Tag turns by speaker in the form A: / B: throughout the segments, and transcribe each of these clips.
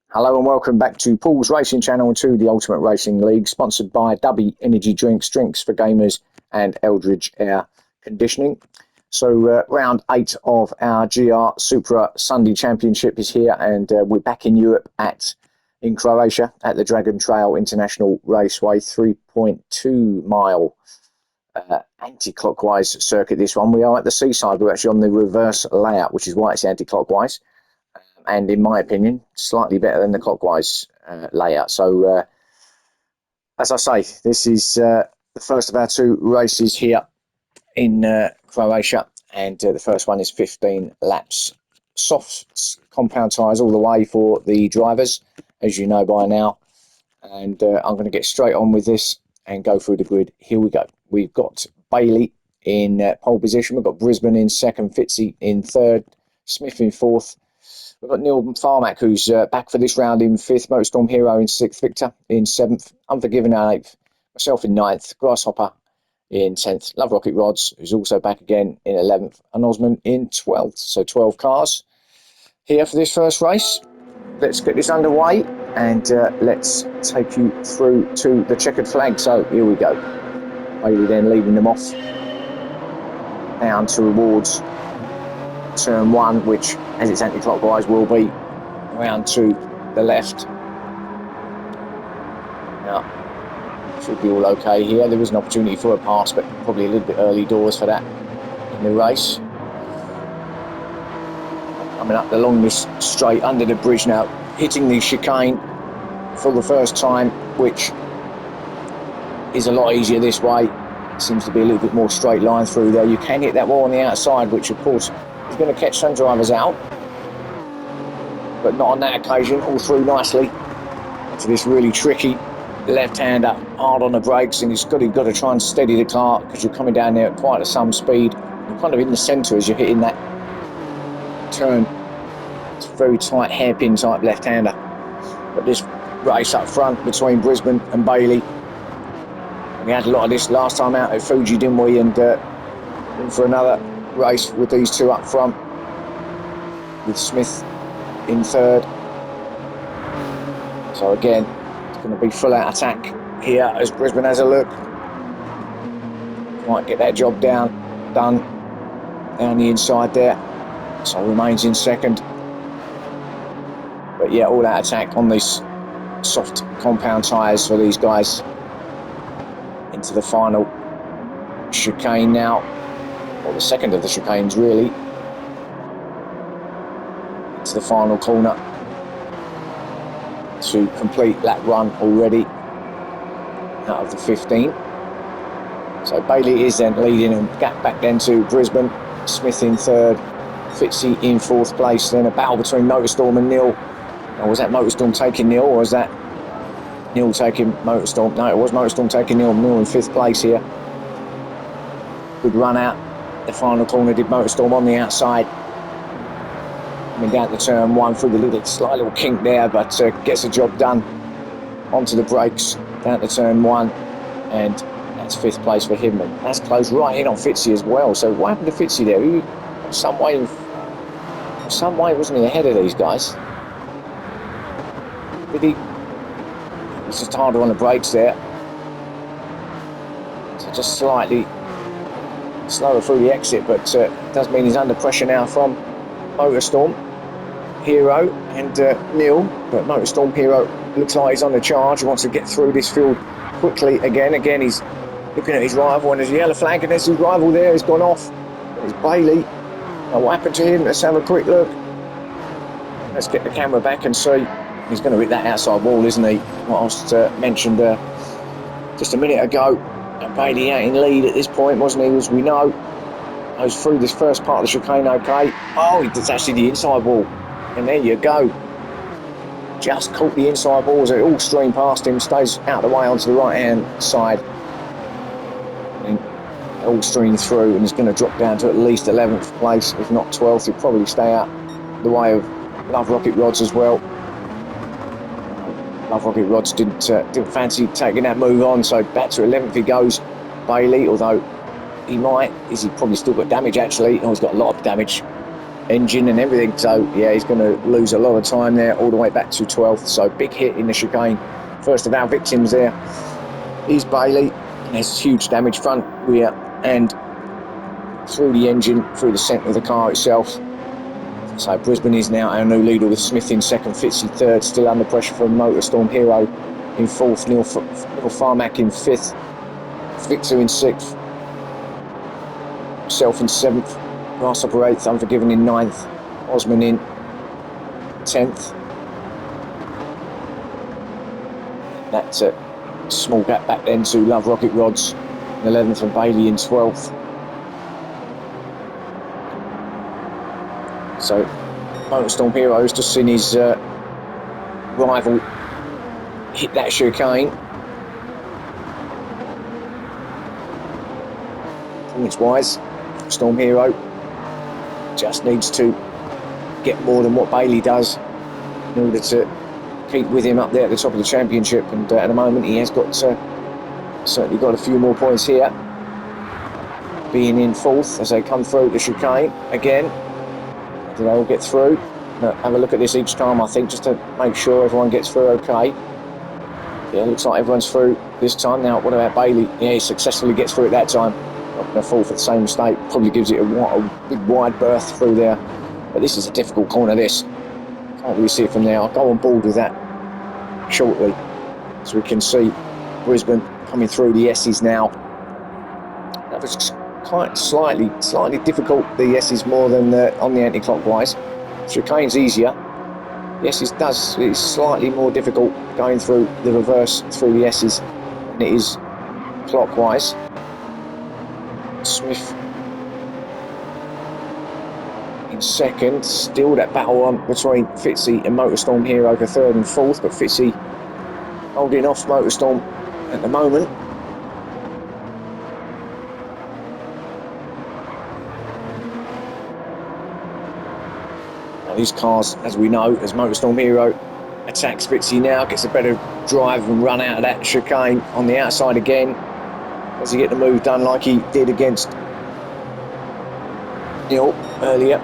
A: Hello and welcome back to Paul's Racing Channel and to the Ultimate Racing League, sponsored by Dubby Energy Drinks, Drinks for Gamers and Eldridge Air Conditioning. So round 8 of our GR Supra Sunday Championship is here, and we're back in Europe in Croatia at the Dragon Trail International Raceway, 3.2 mile anti-clockwise circuit. This one, we are at the Seaside. We're actually on the reverse layout, which is why it's anti-clockwise. And in my opinion, slightly better than the clockwise layout. So, as I say, this is the first of our 2 races here in Croatia, and the first one is 15 laps. Soft compound tyres all the way for the drivers, as you know by now. And I'm going to get straight on with this and go through the grid. Here we go. We've got Bailey in pole position. We've got Brisbane in second, Fitzy in third, Smith in fourth. We've got Neil Farmack, who's back for this round in 5th, Motorstorm Hero in 6th, Victor in 7th, Unforgiven in 8th, myself in 9th, Grasshopper in 10th, Love Rocket Rods, who's also back again in 11th, and Osman in 12th. So 12 cars here for this first race. Let's get this underway and let's take you through to the checkered flag. So here we go. Bailey then leading them off down towards turn 1, which, as it's anti-clockwise, will be around to the left. Now, should be all okay here. There is an opportunity for a pass, but probably a little bit early doors for that in the race. Coming up along this straight under the bridge now, hitting the chicane for the first time, which is a lot easier this way. Seems to be a little bit more straight line through there. You can hit that wall on the outside, which of course is going to catch some drivers out, but not on that occasion. All through nicely into this really tricky left-hander, hard on the brakes, and you've got to try and steady the car because you're coming down there at quite some speed. You're kind of in the centre as you're hitting that turn. It's a very tight hairpin type left-hander. But this race up front between Brisbane and Bailey, we had a lot of this last time out at Fuji, didn't we? And in for another race with these 2 up front, with Smith in 3rd. So again, it's going to be full out attack here as Brisbane has a look. Might get that job done down the inside there. So remains in 2nd. But yeah, all out attack on these soft compound tyres for these guys into the final chicane now. Or the second of the chicanes, really. It's the final corner to complete lap run already out of the 15. So Bailey is then leading, and gap back then to Brisbane. Smith in 3rd, Fitzy in 4th place. Then a battle between Motorstorm and Neil. Now, was that Motorstorm taking Neil, or was that Neil taking Motorstorm? No, it was Motorstorm taking Neil. Neil in 5th place here. Good run out. The final corner did Motorstorm on the outside. Coming down to turn 1 through the slight little kink there, but gets the job done. Onto the brakes, down to turn 1, and that's 5th place for him. And that's closed right in on Fitzy as well. So what happened to Fitzy there? He, some way wasn't he ahead of these guys? Did he? He's just harder on the brakes there. So just slightly slower through the exit, but does mean he's under pressure now from Motorstorm Hero and Neil. But Motorstorm Hero looks like he's on the charge. He wants to get through this field quickly again. He's looking at his rival, and there's a yellow flag, and there's his rival there. He's gone off. It's Bailey. Now, what happened to him? Let's have a quick look. Let's get the camera back and see. He's going to hit that outside wall, isn't he? What I was mentioned just a minute ago. And Bailey out in lead at this point, wasn't he? As we know, goes through this first part of the chicane okay. Oh, it's actually the inside wall. And there you go. Just caught the inside wall as it all streamed past him, stays out of the way onto the right-hand side. And all streamed through, and he's going to drop down to at least 11th place, if not 12th. He'll probably stay out the way of Love Rocket Rods as well. Love Rocket Rods didn't fancy taking that move on, so back to 11th he goes, Bailey, although he might, is he probably still got damage actually? Oh, he's got a lot of damage. engine and everything. So yeah, he's going to lose a lot of time there, all the way back to 12th. So big hit in the chicane. First of our victims there is Bailey. There's huge damage front, rear, and through the engine, through the centre of the car itself. So Brisbane is now our new leader with Smith in second, Fitzy third, still under pressure from Motorstorm Hero in fourth, Neil Farmack in fifth, Victor in sixth, myself in seventh, Grasshopper eighth, Unforgiven in ninth, Osman in 10th. That's a small gap back then to Love Rocket Rods in 11th and Bailey in 12th. So Motorstorm Hero's just seen his rival hit that chicane. Points wise, Storm Hero just needs to get more than what Bailey does in order to keep with him up there at the top of the championship, and at the moment he has got certainly got a few more points here, being in fourth as they come through the chicane again. Do they all get through? Have a look at this each time, I think, just to make sure everyone gets through okay. Yeah, looks like everyone's through this time. Now what about Bailey? Yeah, he successfully gets through it that time. Not going to fall for the same mistake, probably gives it a big wide berth through there, but this is a difficult corner, this. Can't really see it from there. I'll go on board with that shortly, so we can see Brisbane coming through the S's now. That was quite slightly difficult, the S's, more than on the anti-clockwise. Chicane's easier. The S's it's slightly more difficult going through the reverse through the S's than it is clockwise. Smith in second, still that battle on between Fitzy and Motorstorm Hero for third and fourth, but Fitzy holding off Motorstorm at the moment. Now these cars, as we know, as Motorstorm Hero attacks Fitzy now, gets a better drive and run out of that chicane on the outside again. Does he get the move done like he did against Neil earlier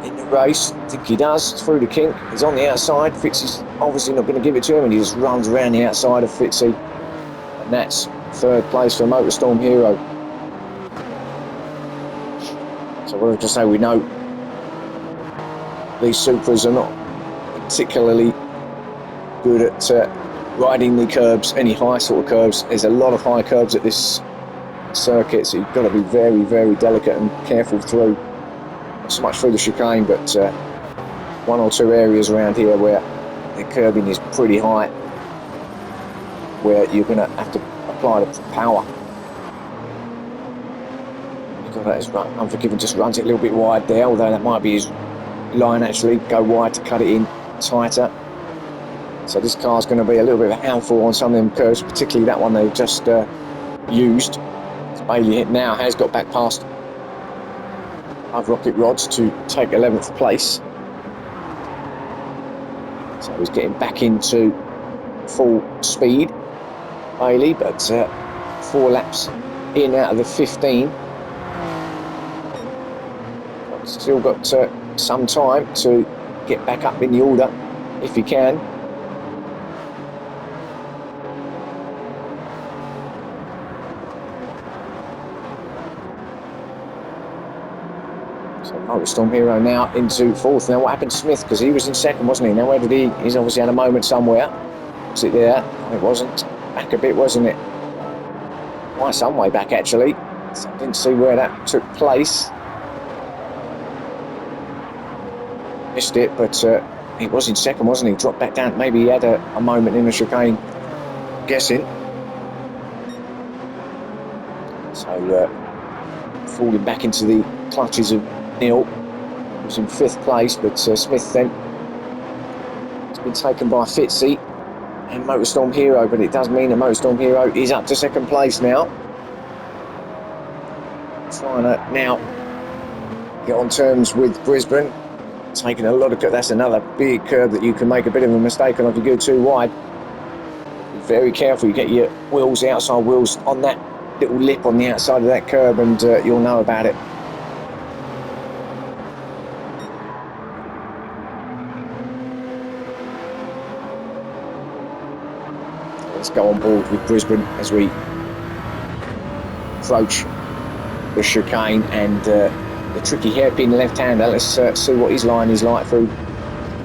A: in the race? I think he does, through the kink. He's on the outside. Fitzy's obviously not going to give it to him, and he just runs around the outside of Fitzy. And that's third place for Motorstorm Hero. So what I was going to say, we know these Supras are not particularly good at riding the curbs, any high sort of curbs. There's a lot of high curbs at this circuit, so you've got to be very, very delicate and careful through. Not so much through the chicane, but one or two areas around here where the curbing is pretty high, where you're going to have to apply the power. That is right. Unforgiven just runs it a little bit wide there, although that might be his line actually. Go wide to cut it in tighter. So this car's going to be a little bit of a handful on some of them curves, particularly that one they just used. Bailey now has got back past Love Rocket Rods to take 11th place. So he's getting back into full speed, Bailey, but 4 laps in out of the 15. Still got some time to get back up in the order if he can. So Motorstorm Hero now into fourth. Now what happened to Smith? Because he was in second, wasn't he? Now where did he? He's obviously had a moment somewhere. Was it there? It wasn't. Back a bit, wasn't it? Quite some way back actually. So I didn't see where that took place. Missed it, but he was in second, wasn't he? Dropped back down. Maybe he had a moment in the chicane, guessing. So falling back into the clutches of Neil, who was in 5th place, but Smith then has been taken by Fitzy and Motorstorm Hero, but it does mean that Motorstorm Hero is up to 2nd place now. Trying to now get on terms with Brisbane. Taking a lot of, that's another big curve that you can make a bit of a mistake on if you go too wide. Be very careful, you get your wheels, outside wheels on that little lip on the outside of that curb, and you'll know about it. Let's go on board with Brisbane as we approach the chicane and the tricky hairpin left-hander. Let's see what his line is like through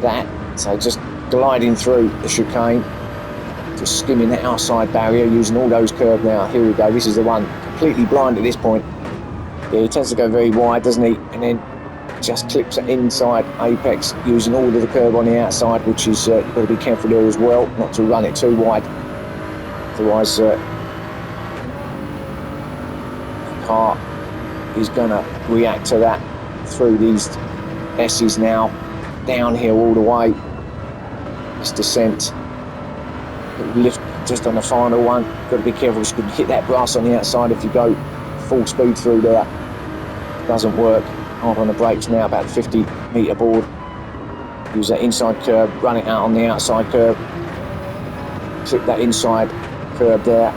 A: that. So just gliding through the chicane, just skimming the outside barrier, using all those curves now. Here we go, this is the one, completely blind at this point. Yeah, he tends to go very wide, doesn't he? And then just clips it inside apex, using all of the curve on the outside, which is, you've got to be careful there as well, not to run it too wide. Otherwise, the car is going to react to that through these S's now. Downhill all the way. This descent. Lift just on the final one. Got to be careful, you could hit that brass on the outside if you go full speed through there. Doesn't work. Hard on the brakes now, about 50-metre board. Use that inside curve, run it out on the outside curve. Clip that inside curve there.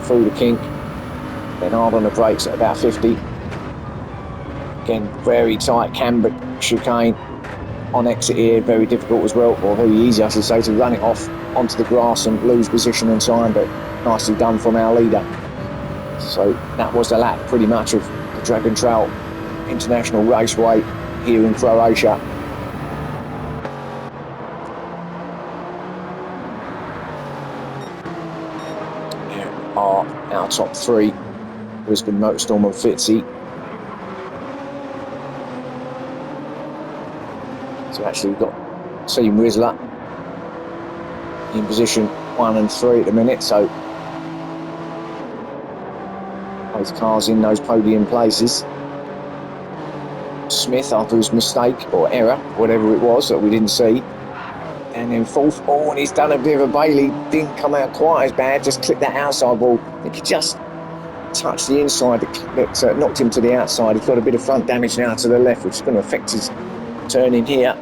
A: Through the kink. Then hard on the brakes at about 50. Again, very tight camber chicane on exit here, very difficult as well, or very easy I should say, to run it off onto the grass and lose position and time, but nicely done from our leader. So that was the lap pretty much of the Dragon Trail International Raceway here in Croatia. Here are our top three, Brisbane, Motorstorm and Fitzy. So actually we've got Team Whistler in position 1 and 3 at the minute, so both cars in those podium places. Smith, after his mistake or error, whatever it was that we didn't see, and then fourth. Oh, and he's done a bit of a Bailey, didn't come out quite as bad, just clipped that outside wall. I think he just touched the inside that knocked him to the outside. He's got a bit of front damage now to the left, which is going to affect his turning here.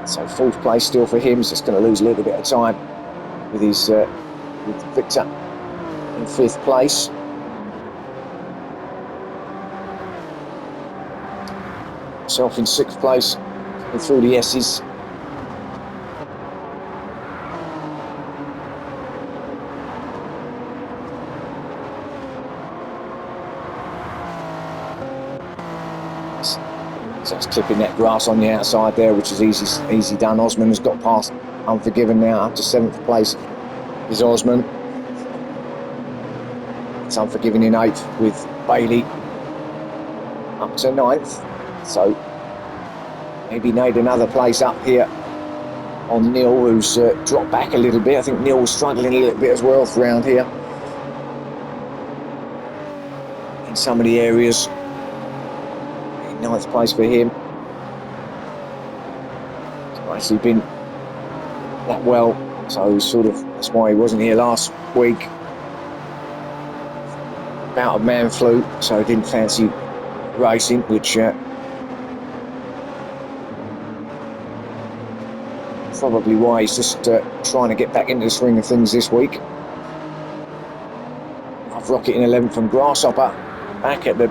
A: So fourth place still for him, so it's going to lose a little bit of time with his with Victor in fifth place. Myself in sixth place, through the S's. So it's clipping that grass on the outside there, which is easy done. Osman has got past Unforgiven now, up to seventh place is Osman. It's Unforgiven in eighth with Bailey up to ninth. So maybe need another place up here on Neil, who's dropped back a little bit. I think Neil was struggling a little bit as well around here in some of the areas. Ninth place for him. It's not actually been that well, so that's why he wasn't here last week. Bout of man flu, so he didn't fancy racing, which probably why he's just trying to get back into the swing of things this week. I've Rocket in 11th from Grasshopper back at the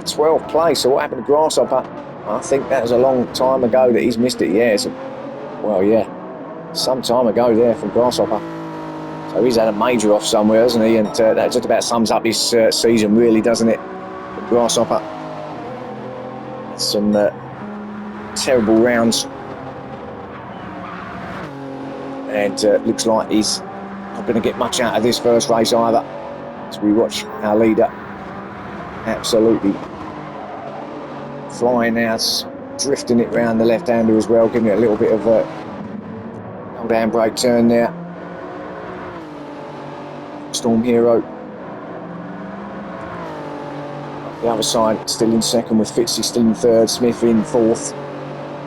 A: 12th place. So what happened to Grasshopper? I think that was a long time ago that he's missed it. Yeah, some time ago there from Grasshopper. So he's had a major off somewhere, hasn't he? And that just about sums up his season, really, doesn't it? Grasshopper. Some terrible rounds. And looks like he's not going to get much out of this first race either. As we watch our leader absolutely flying out, drifting it round the left-hander as well, giving it a little bit of a old handbrake turn there. Storm Hero. The other side still in second with Fitzy still in third, Smith in fourth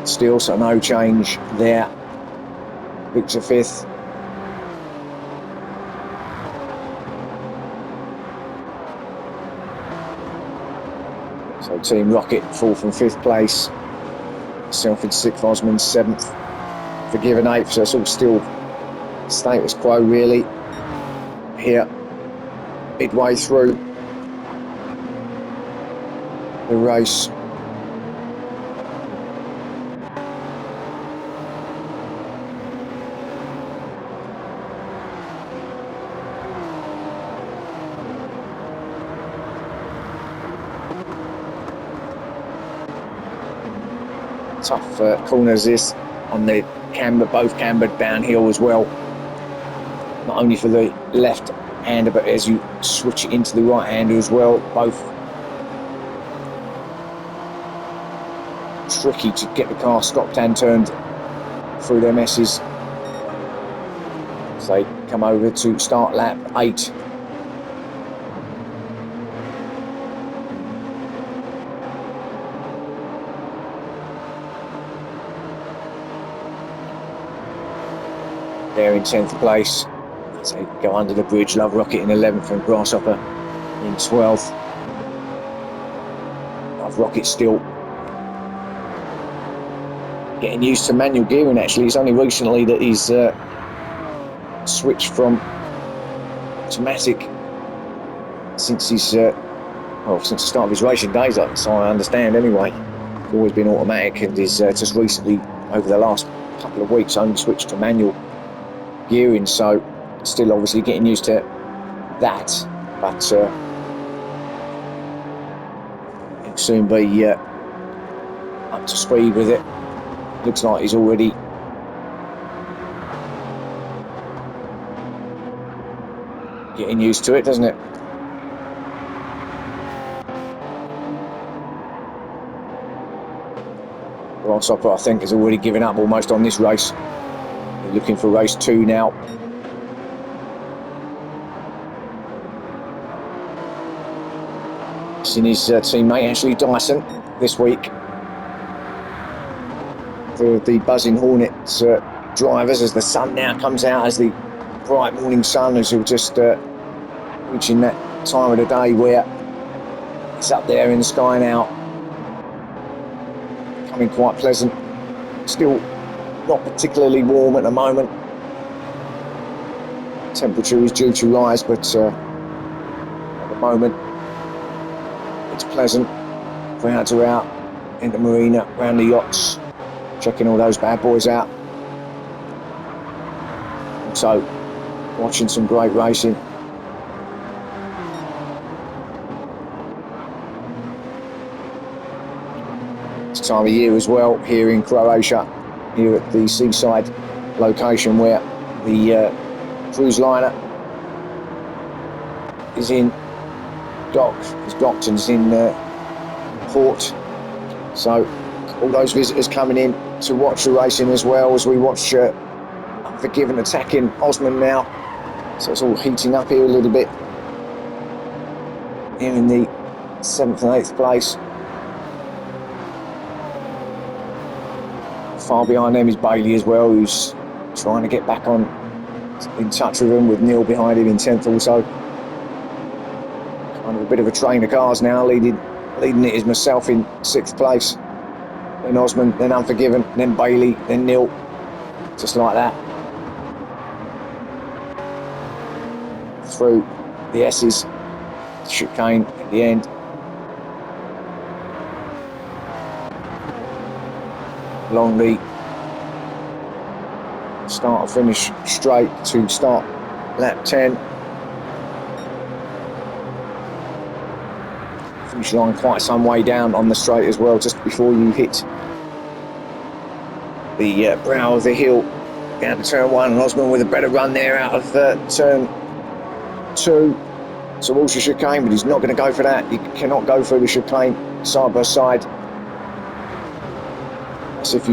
A: still, so no change there. Victor fifth. So Team Rocket fourth and fifth place. Self in sixth, Osman seventh. Forgiven eighth, so it's all still status quo really. Here, midway through the race. Tough corners this on the camber, both cambered downhill as well. Not only for the left hander, but as you switch it into the right hander as well. Both tricky to get the car stopped and turned through their messes. So they come over to start lap 8. They're in 10th place. So they go under the bridge. Love Rocket in 11th and Grasshopper in 12th. Love Rocket still getting used to manual gearing. Actually, it's only recently that he's switched from automatic since he's since the start of his racing days, so I understand anyway. It's always been automatic, and he's just recently, over the last couple of weeks, only switched to manual gearing, so still obviously getting used to that, but he'll soon be up to speed with it. Looks like he's already getting used to it, doesn't it? Grasshopper, I think, has already given up almost on this race. They're looking for race 2 now. It's in his teammate Ashley Dyson this week. For the Buzzing Hornet drivers, as the sun now comes out, as the bright morning sun, as you're just reaching that time of the day where it's up there in the sky now, becoming quite pleasant. Still not particularly warm at the moment. Temperature is due to rise, but at the moment it's pleasant. Crowds are out in the marina, around the yachts, checking all those bad boys out. So, watching some great racing. It's time of year as well here in Croatia, here at the Seaside location where the cruise liner is in dock. It's docked and is in port. So all those visitors coming in to watch the racing as well, as we watch Unforgiven attacking Osman now. So it's all heating up here a little bit. Here in the 7th and 8th place. Far behind them is Bailey as well, who's trying to get back on in touch with him, with Neil behind him in 10th also. Kind of a bit of a train of cars now. Leading it is myself in 6th place. Then Osman, then Unforgiven, then Bailey, then Neil. Just like that. Through the S's, chicane at the end. Along the start and finish straight to start lap 10. Finish line quite some way down on the straight as well, just before you hit the brow of the hill down to turn 1, and Osman with a better run there out of turn 2 towards the chicane, but he's not going to go for that. You cannot go through the chicane side by side. That's if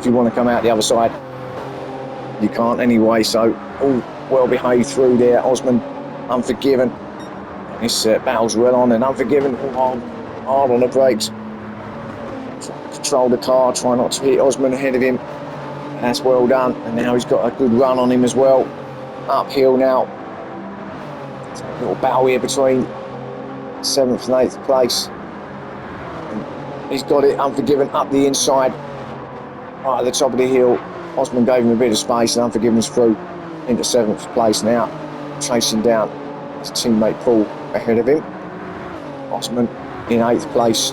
A: you want to come out the other side. You can't anyway, so all well behaved through there. Osman, Unforgiven. This battle's well on, and Unforgiven hard on the brakes. Control the car, try not to hit Osman ahead of him. That's well done, and now he's got a good run on him as well. Uphill now. It's a little battle here between 7th and 8th place. And he's got it, Unforgiven up the inside, right at the top of the hill. Osman gave him a bit of space, and Unforgiven's through into 7th place now, chasing down his teammate Paul ahead of him. Osman in 8th place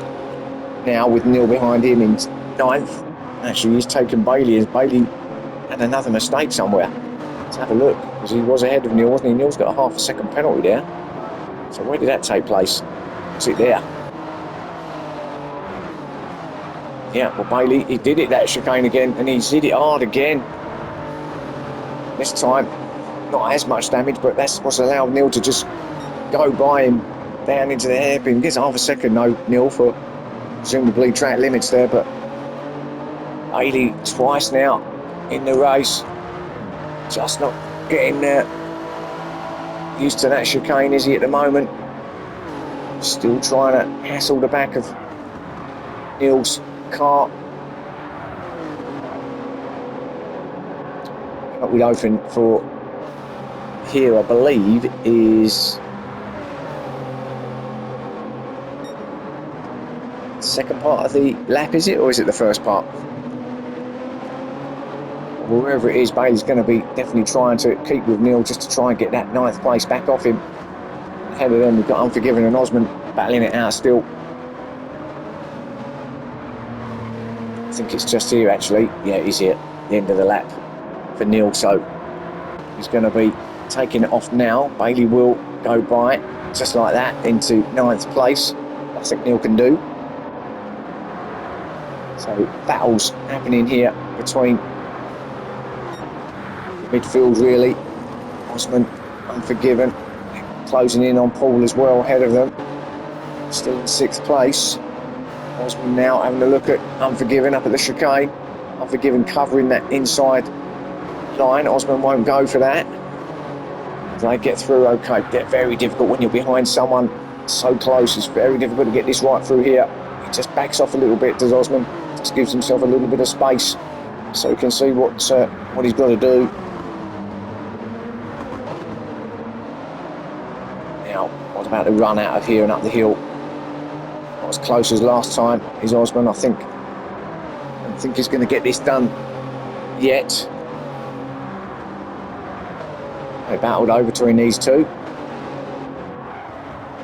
A: now, with Neil behind him in 9th. Actually, he's taken Bailey, as Bailey had another mistake somewhere. Let's have a look, because he was ahead of Neil, wasn't he? Neil's got a half a second penalty there. So where did that take place? Was it there? Yeah, well, Bailey, he did it that chicane again, and he's hit it hard again. This time, not as much damage, but that's what's allowed Neil to just go by him down into the hairpin. Gets half a second, though, Neil, for presumably track limits there, but Bailey twice now in the race. Just not getting used to that chicane, is he, at the moment? Still trying to hassle the back of Neil's car. What we open for here, I believe, is the second part of the lap, is it? Or is it the first part? Wherever it is, Bailey's going to be definitely trying to keep with Neil just to try and get that 9th place back off him. Ahead of them, we've got Unforgiven and Osman battling it out still. I think it's just here, actually. Yeah, it is here at the end of the lap for Neil, so he's going to be taking it off now. Bailey will go by just like that into 9th place. Nothing Neil can do. So battles happening here between midfield, really. Osman, Unforgiven, closing in on Paul as well, ahead of them. Still in 6th place. Osman now having a look at Unforgiven up at the chicane. Unforgiven covering that inside line. Osman won't go for that. They get through okay. They're very difficult when you're behind someone so close. It's very difficult to get this right through here. He just backs off a little bit, does Osman. Just gives himself a little bit of space so he can see what he's got to do. Now, what about the run out of here and up the hill? Not as close as last time is Osman. I don't think he's going to get this done yet. They battled over between these two.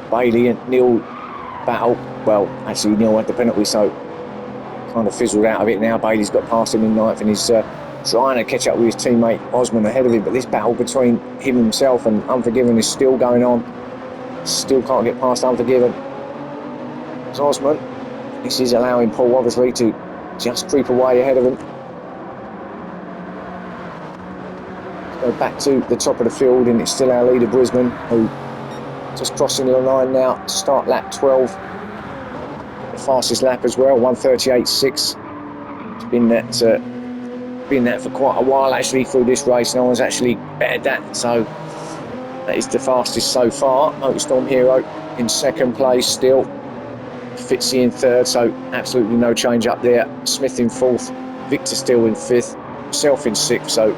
A: Bailey and Neil battle. Well, actually Neil had the penalty, so kind of fizzled out of it now. Bailey's got past him in 9th and he's trying to catch up with his teammate Osman ahead of him, but this battle between him himself and Unforgiven is still going on. Still can't get past Unforgiven. It's Osman. This is allowing Paul, obviously, to just creep away ahead of him. Go back to the top of the field, and it's still our leader, Brisbane, who just crossing the line now to start lap 12. The fastest lap as well, 1:38.6. It's been that for quite a while, actually, through this race. No one's actually bettered that, so that is the fastest so far. Motorstorm Hero in 2nd place still. Fitzy in 3rd, so absolutely no change up there. Smith in 4th, Victor still in 5th, myself in 6th, so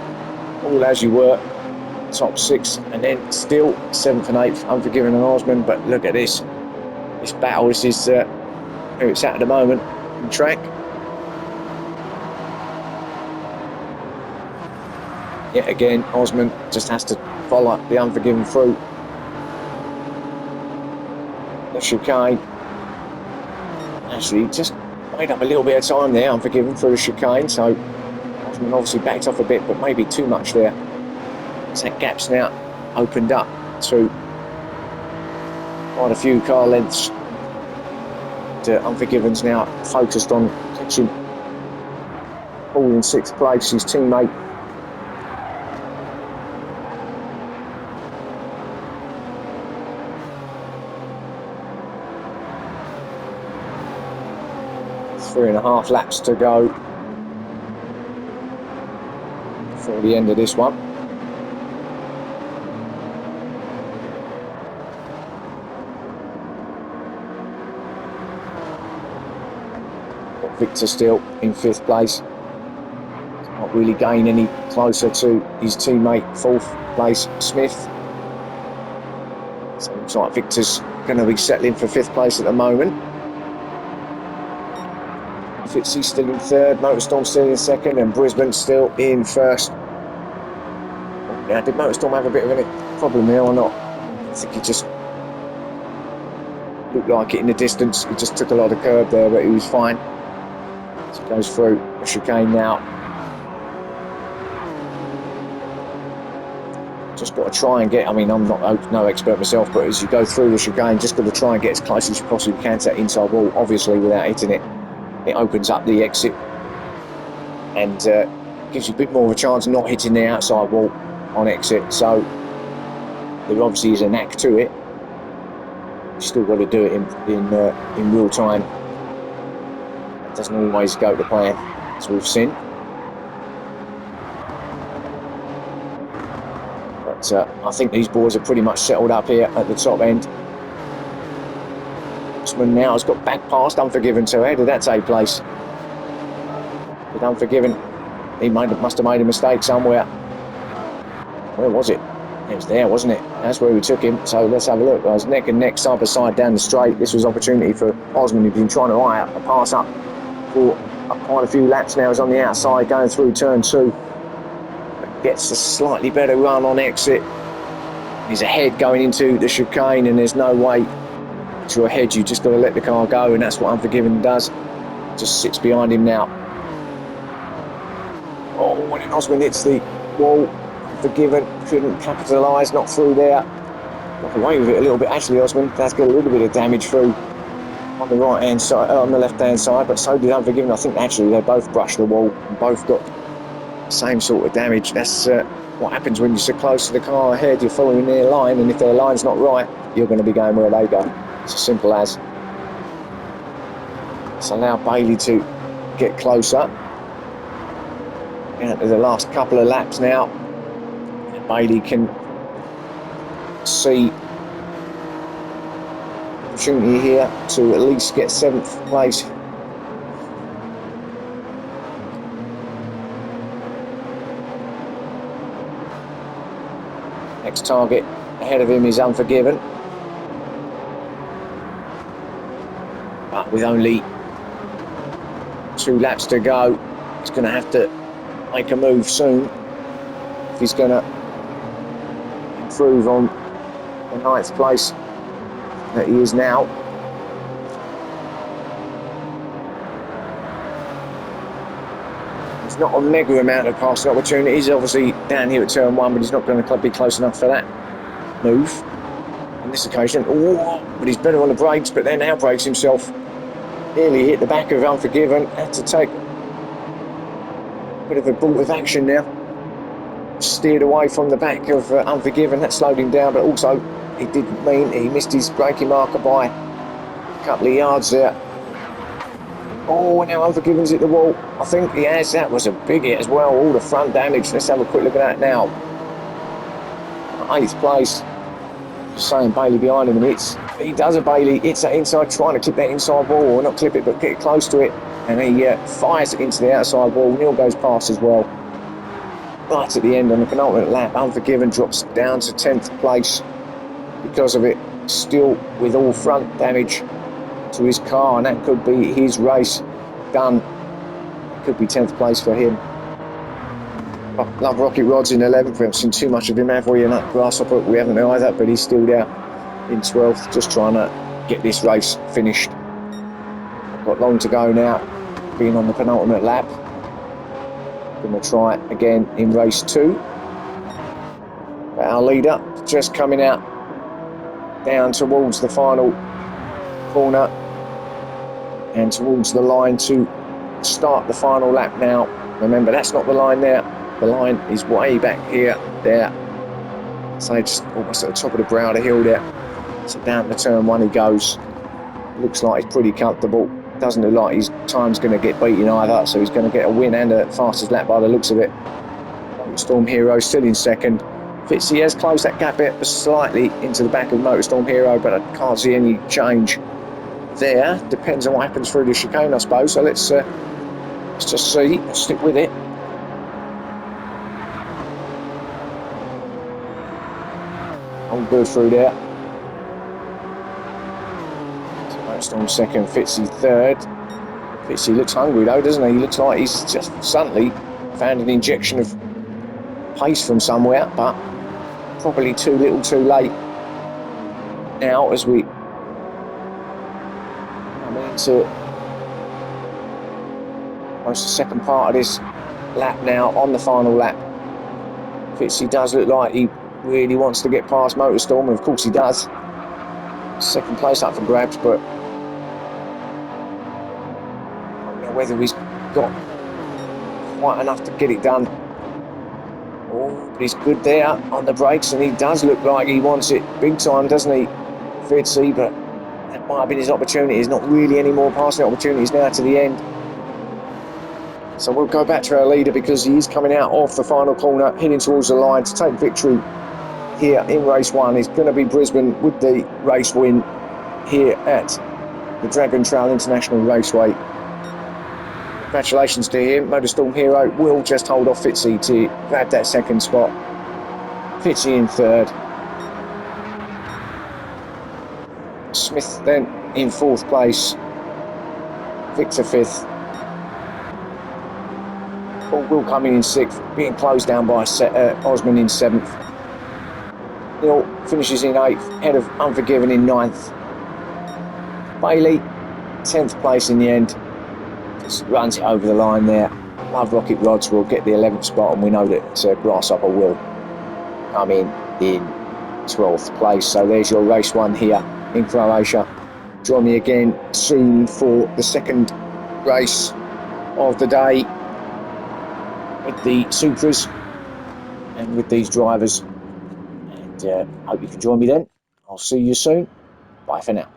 A: all as you were, top 6, and then still 7th and 8th, Unforgiven and Osman. But look at this battle. This is where it's at the moment in track. Yet again, Osman just has to follow the Unforgiven through the chicane. Actually, just made up a little bit of time there, Unforgiven, through the chicane, so Osman obviously backed off a bit, but maybe too much there. So that gap's now opened up to quite a few car lengths. Unforgiven's now focused on catching Paul in 6th place, his teammate. Three and a half laps to go before the end of this one. Got Victor still in 5th place. Not really gain any closer to his teammate, 4th place, Smith. So it looks like Victor's going to be settling for 5th place at the moment. Fitzy still in 3rd, Motorstorm still in 2nd, and Brisbane still in 1st. Now, did Motorstorm have a bit of a problem there or not? I think he just looked like it in the distance. He just took a lot of curb there, but he was fine. So he goes through the chicane now. Just got to try and get, I mean, I'm not no expert myself, but as you go through the chicane, just got to try and get as close as you possibly can to that inside wall, obviously without hitting it. it opens up the exit and gives you a bit more of a chance of not hitting the outside wall on exit. So there obviously is a knack to it. You still got to do it in real time. It doesn't always go to plan, as we've seen. But I think these boys are pretty much settled up here at the top end. Osman now has got back past Unforgiven, so how did that take place? With Unforgiven, he must have made a mistake somewhere. Where was it? It was there, wasn't it? That's where we took him. So let's have a look. I was neck and neck, side by side down the straight. This was opportunity for Osman, who'd been trying to eye up a pass up for quite a few laps now. He's on the outside going through turn 2. Gets a slightly better run on exit. He's ahead going into the chicane, and there's no way to ahead. You just got to let the car go, and that's what Unforgiven does. Just sits behind him now. Oh, when Osman hits the wall, Unforgiven couldn't capitalise, not through there. Got away with it a little bit. Actually, Osman does get a little bit of damage through on the right hand side, on the left hand side, but so did Unforgiven. I think actually they both brushed the wall and both got the same sort of damage. That's what happens when you're so close to the car ahead. You're following their line, and if their line's not right, you're going to be going where they go. It's as simple as. Let's allow Bailey to get closer. Down to the last couple of laps now. Bailey can see opportunity here to at least get 7th place. Next target ahead of him is Unforgiven. But with only 2 laps to go, he's going to have to make a move soon if he's going to improve on the 9th place that he is now. There's not a mega amount of passing opportunities, obviously down here at turn 1, but he's not going to be close enough for that move on this occasion. Oh, but he's better on the brakes, but then outbrakes himself. Nearly hit the back of Unforgiven. Had to take a bit of a abortive action now. Steered away from the back of Unforgiven. That slowed him down, but also he didn't mean he missed his braking marker by a couple of yards there. Oh, now Unforgiven's hit the wall. I think he has. That was a big hit as well. All the front damage. Let's have a quick look at that now. 8th place. Just saying, Bailey behind him, and he does a Bailey. Hits that inside, trying to clip that inside wall, or not clip it, but get close to it, and he fires it into the outside wall. Neil goes past as well. Right at the end on the penultimate lap, Unforgiven drops down to 10th place because of it. Still with all front damage to his car, and that could be his race done. It could be 10th place for him. Love Rocket Rod's in 11th. We haven't seen too much of him, have we? And that Grasshopper, we haven't either, but he's still there in 12th, just trying to get this race finished. Got long to go now, being on the penultimate lap. Going to try again in race 2. But our leader just coming out down towards the final corner and towards the line to start the final lap now. Remember, that's not the line there. The line is way back here, there. So it's almost at the top of the brow of the hill there. So down to turn 1 he goes. Looks like he's pretty comfortable. Doesn't look like his time's going to get beaten either, so he's going to get a win and a fastest lap by the looks of it. Motorstorm Hero still in 2nd. Fitzy has closed that gap bit slightly into the back of Motorstorm Hero, but I can't see any change there. Depends on what happens through the chicane, I suppose. So let's just see. Let's stick with it. All good through there. Motorstorm 2nd, Fitzy 3rd. Fitzy looks hungry though, doesn't he? He looks like he's just suddenly found an injection of pace from somewhere, but probably too little too late now as we come into almost the second part of this lap now, on the final lap. Fitzy does look like he really wants to get past Motorstorm, and of course he does. 2nd place up for grabs, but whether he's got quite enough to get it done. Oh, but he's good there on the brakes, and he does look like he wants it big time, doesn't he, Fitzy? But that might have been his opportunity. There's not really any more passing opportunities now to the end. So we'll go back to our leader because he is coming out off the final corner, heading towards the line to take victory here in race 1. It's going to be Brisbane with the race win here at the Dragon Trail International Raceway. Congratulations to him. Motorstorm Hero will just hold off Fitzy to grab that second spot. Fitzy in third. Smith then in fourth place. Victor fifth. Paul will come in sixth, being closed down by Osman in seventh. Neil finishes in eighth, head of Unforgiven in ninth. Bailey, 10th place in the end. Just runs it over the line there. Love Rocket Rods will get the 11th spot, and we know that Grasshopper will come in 12th place. So there's your race 1 here in Croatia. Join me again soon for the second race of the day with the Supras and with these drivers. And hope you can join me then. I'll see you soon. Bye for now.